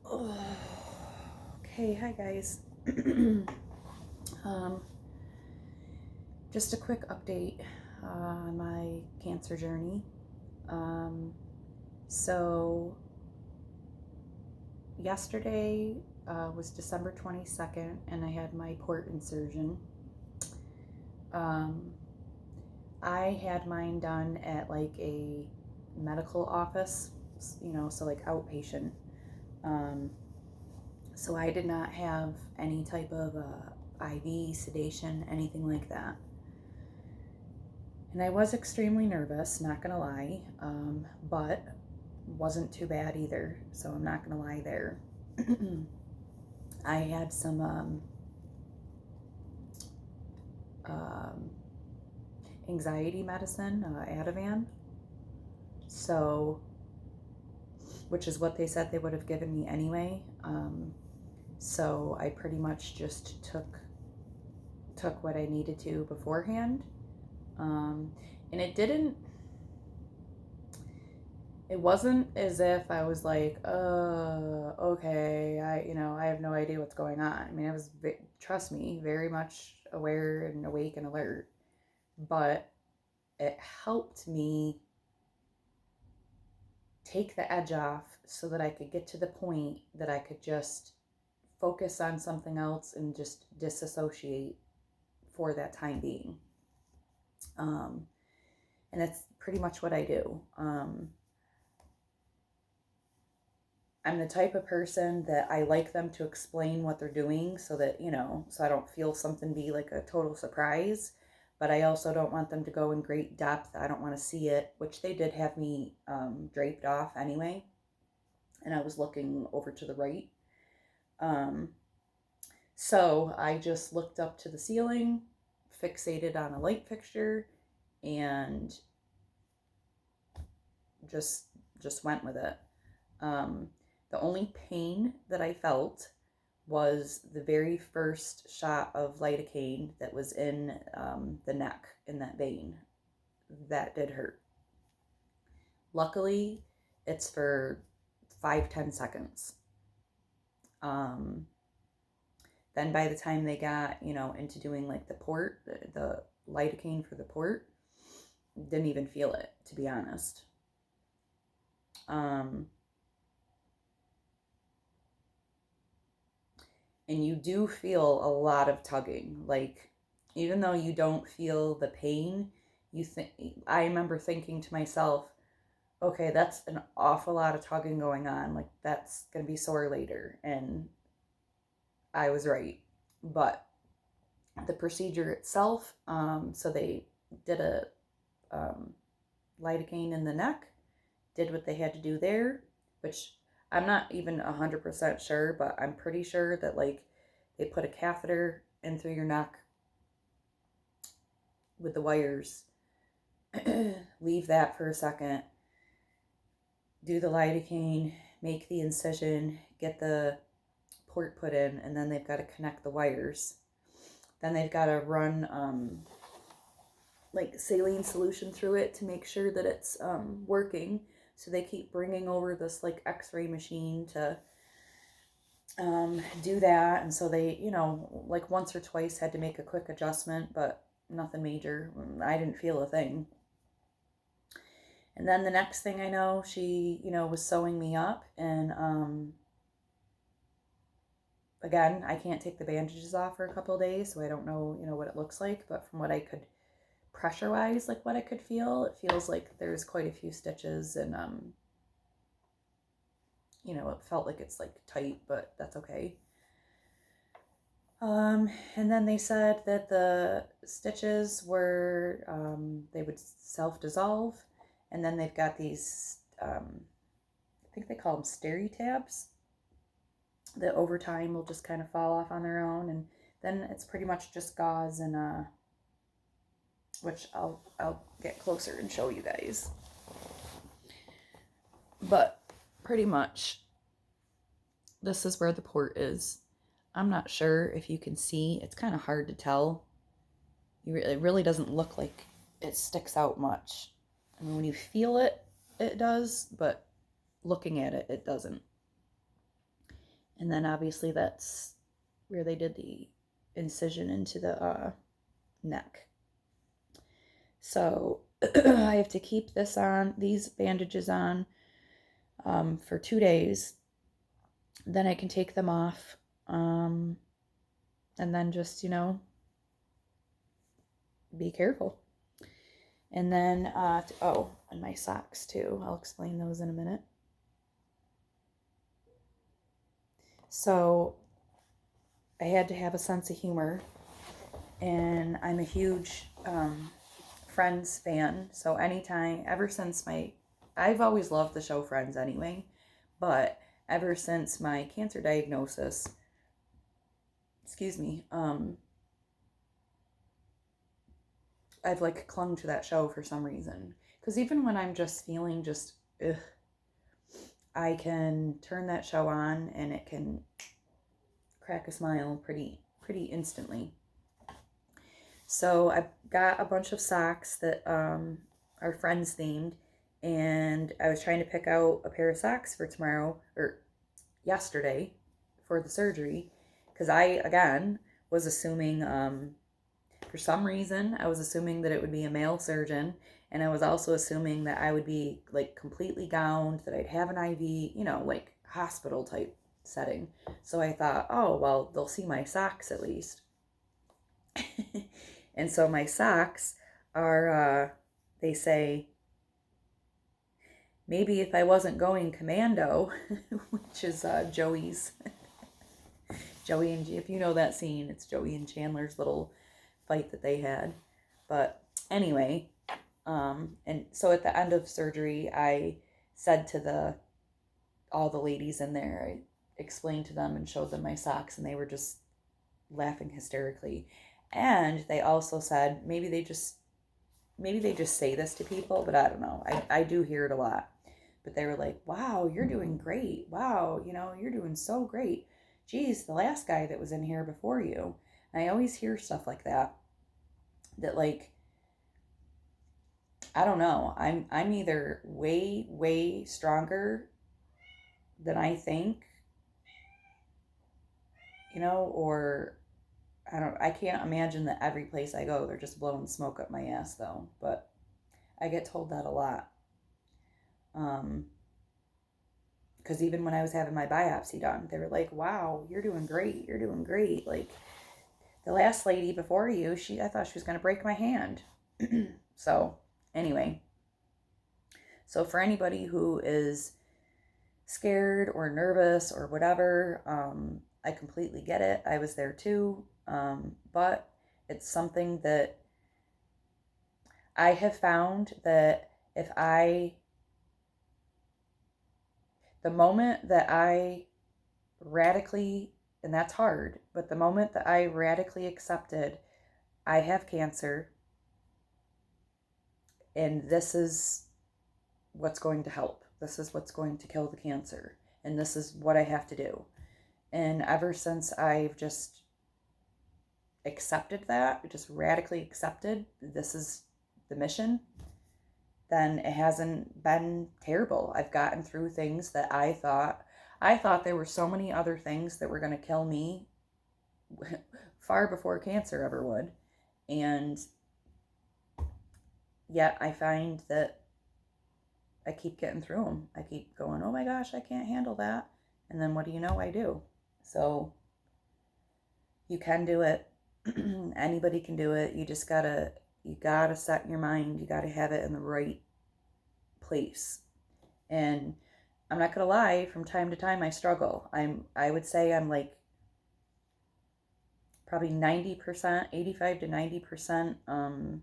Oh, okay, hi guys. um, just a quick update on my cancer journey. Um, so, yesterday was December 22nd, and I had my port incision. Um, I had mine done at like a medical office, so like outpatient. Um, So I did not have any type of IV, sedation, anything like that. And I was extremely nervous, not gonna lie, but wasn't too bad either. So I'm not gonna lie there. I had some um, anxiety medicine, Ativan. So, which is what they said they would have given me anyway. So I pretty much just took what I needed to beforehand. And it wasn't as if I was like, okay, I have no idea what's going on. I mean, I was, trust me, very much aware and awake and alert, but it helped me take the edge off so that I could get to the point that I could just focus on something else and just disassociate for that time being. Um, and that's pretty much what I do. I'm the type of person that I like them to explain what they're doing so that, so I don't feel something be like a total surprise. But I also don't want them to go in great depth. I don't want to see it, which they did have me draped off anyway. And I was looking over to the right. Um, so I just looked up to the ceiling, fixated on a light fixture, and just just went with it. Um, the only pain that I felt was the very first shot of lidocaine that was in the neck, in that vein. That did hurt. Luckily, it's for 5-10 seconds. Um, then by the time they got, into doing like the port, the lidocaine for the port, didn't even feel it, to be honest. Um, and you do feel a lot of tugging. Like, even though you don't feel the pain, I remember thinking to myself, okay, that's an awful lot of tugging going on. Like, that's gonna be sore later. And I was right. But the procedure itself, so they did a um, lidocaine in the neck, did what they had to do there, which I'm not even 100% sure, but I'm pretty sure that like they put a catheter in through your neck with the wires, leave that for a second, do the lidocaine, make the incision, get the port put in, and then they've got to connect the wires. Then they've got to run like saline solution through it to make sure that it's working. So they keep bringing over this like x-ray machine to do that. And so they, like once or twice had to make a quick adjustment, but nothing major. I didn't feel a thing. And then the next thing I know, she, was sewing me up. And again, I can't take the bandages off for a couple of days, so I don't know, what it looks like. But from what I could pressure wise, like what I could feel, it feels like there's quite a few stitches, and it felt like it's like tight, but that's okay. And then they said that the stitches were they would self-dissolve, and then they've got these I think they call them steri tabs that over time will just kind of fall off on their own, and then it's pretty much just gauze and which I'll get closer and show you guys. But pretty much this is where the port is. I'm not sure if you can see. It's kind of hard to tell. It really doesn't look like it sticks out much. I mean, when you feel it, it does, but looking at it, it doesn't. And then obviously that's where they did the incision into the neck. So I have to keep these bandages on for 2 days. Then I can take them off. And then just, be careful. And then, and my socks too. I'll explain those in a minute. So I had to have a sense of humor, and I'm a huge Friends fan. So ever since I've always loved the show Friends anyway, but ever since my cancer diagnosis, I've like clung to that show for some reason. Because even when I'm just feeling I can turn that show on and it can crack a smile pretty instantly. So I got a bunch of socks that are Friends themed, and I was trying to pick out a pair of socks for tomorrow or yesterday for the surgery, because I again was assuming for some reason I was assuming that it would be a male surgeon, and I was also assuming that I would be like completely gowned, that I'd have an IV, like hospital type setting. So I thought, oh well, they'll see my socks at least. And so my socks are, they say, maybe if I wasn't going commando, which is Joey's. Joey and, if you know that scene, it's Joey and Chandler's little fight that they had. But anyway, and so at the end of surgery, I said to all the ladies in there, I explained to them and showed them my socks, and they were just laughing hysterically. And they also said maybe they just say this to people, but I don't know. I do hear it a lot. But they were like, wow, you're doing great. Wow, you're doing so great. Geez, the last guy that was in here before you. And I always hear stuff like that. That like, I don't know. I'm either way stronger than I think, or I can't imagine that every place I go, they're just blowing smoke up my ass though. But I get told that a lot. Because even when I was having my biopsy done, they were like, wow, you're doing great. You're doing great. Like the last lady before you, I thought she was going to break my hand. So anyway, so for anybody who is scared or nervous or whatever, I completely get it. I was there too. But it's something that I have found that the moment that I radically, and that's hard, but the moment that I radically accepted I have cancer and this is what's going to help, this is what's going to kill the cancer, and this is what I have to do. And ever since I've just accepted that, just radically accepted this is the mission, then it hasn't been terrible. I've gotten through things that I thought there were so many other things that were going to kill me far before cancer ever would. And yet I find that I keep getting through them. I keep going, oh my gosh, I can't handle that. And then what do you know, I do. So you can do it. Anybody can do it. You gotta set your mind. You gotta have it in the right place. And I'm not gonna lie, from time to time I struggle. I would say I'm like probably 90%, 85 to 90%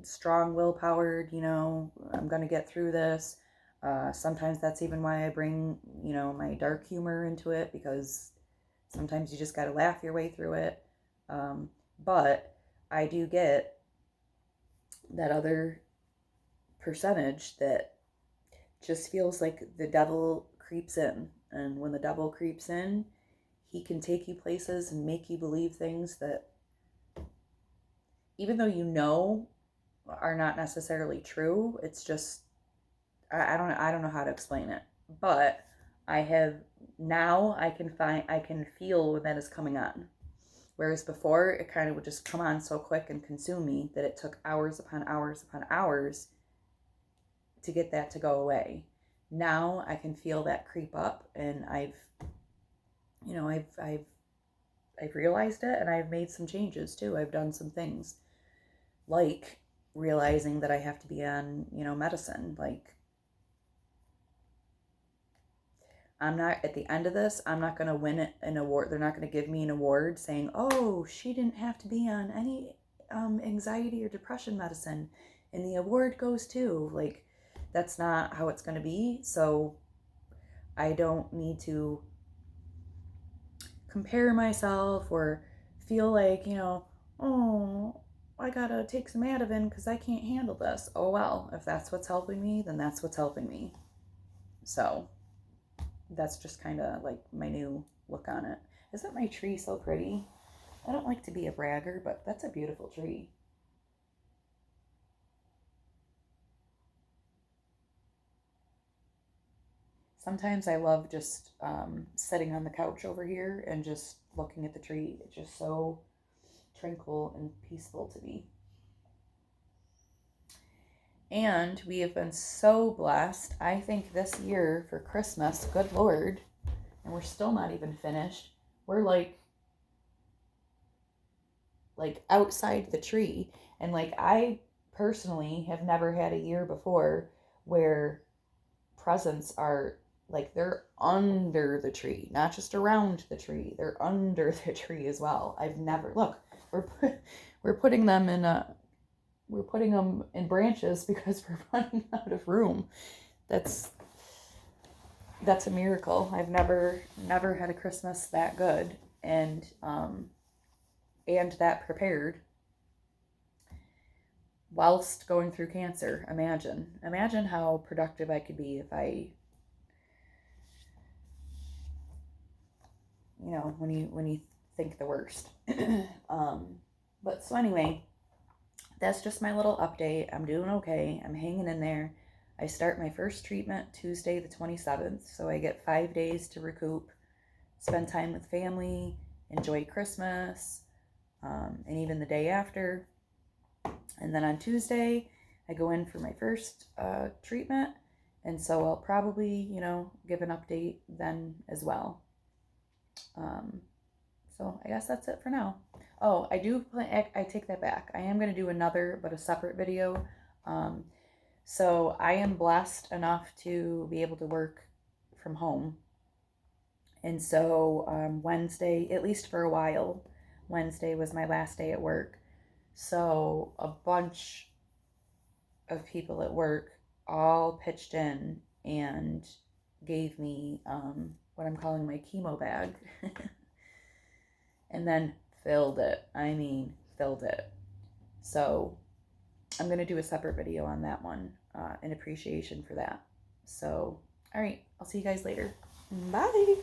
strong willpowered, I'm gonna get through this. Sometimes that's even why I bring, my dark humor into it, because sometimes you just gotta laugh your way through it. But I do get that other percentage that just feels like the devil creeps in. And when the devil creeps in, he can take you places and make you believe things that, even though are not necessarily true, it's just, I don't know how to explain it. But Now I can feel when that is coming on. Whereas before, it kind of would just come on so quick and consume me that it took hours upon hours upon hours to get that to go away. Now I can feel that creep up, and I've realized it, and I've made some changes too. I've done some things like realizing that I have to be on, medicine. Like, I'm not, at the end of this, I'm not going to win an award. They're not going to give me an award saying, oh, she didn't have to be on any anxiety or depression medicine, and the award goes to, like, that's not how it's going to be. So I don't need to compare myself or feel like, oh, I gotta take some Ativan because I can't handle this. Oh well, if that's what's helping me, then that's what's helping me. So that's just kind of like my new look on it. Isn't my tree so pretty? I don't like to be a bragger, but that's a beautiful tree. Sometimes I love just sitting on the couch over here and just looking at the tree. It's just so tranquil and peaceful to me. And we have been so blessed. I think this year for Christmas, good Lord, and we're still not even finished. We're like outside the tree. And like, I personally have never had a year before where presents are like, they're under the tree, not just around the tree. They're under the tree as well. I've never, look, we're putting them in branches because we're running out of room. That's a miracle. I've never had a Christmas that good and that prepared whilst going through cancer. Imagine how productive I could be if I, when you think the worst. But so anyway, that's just my little update. I'm doing okay. I'm hanging in there. I start my first treatment Tuesday the 27th, so I get 5 days to recoup, spend time with family, enjoy Christmas, and even the day after. And then on Tuesday, I go in for my first treatment, and so I'll probably, give an update then as well. So I guess that's it for now. Oh, I take that back. I am going to do another, but a separate video. So I am blessed enough to be able to work from home. And so Wednesday, at least for a while, Wednesday was my last day at work. So a bunch of people at work all pitched in and gave me what I'm calling my chemo bag. And then filled it. I mean, filled it. So I'm going to do a separate video on that one in appreciation for that. So, all right, I'll see you guys later. Bye.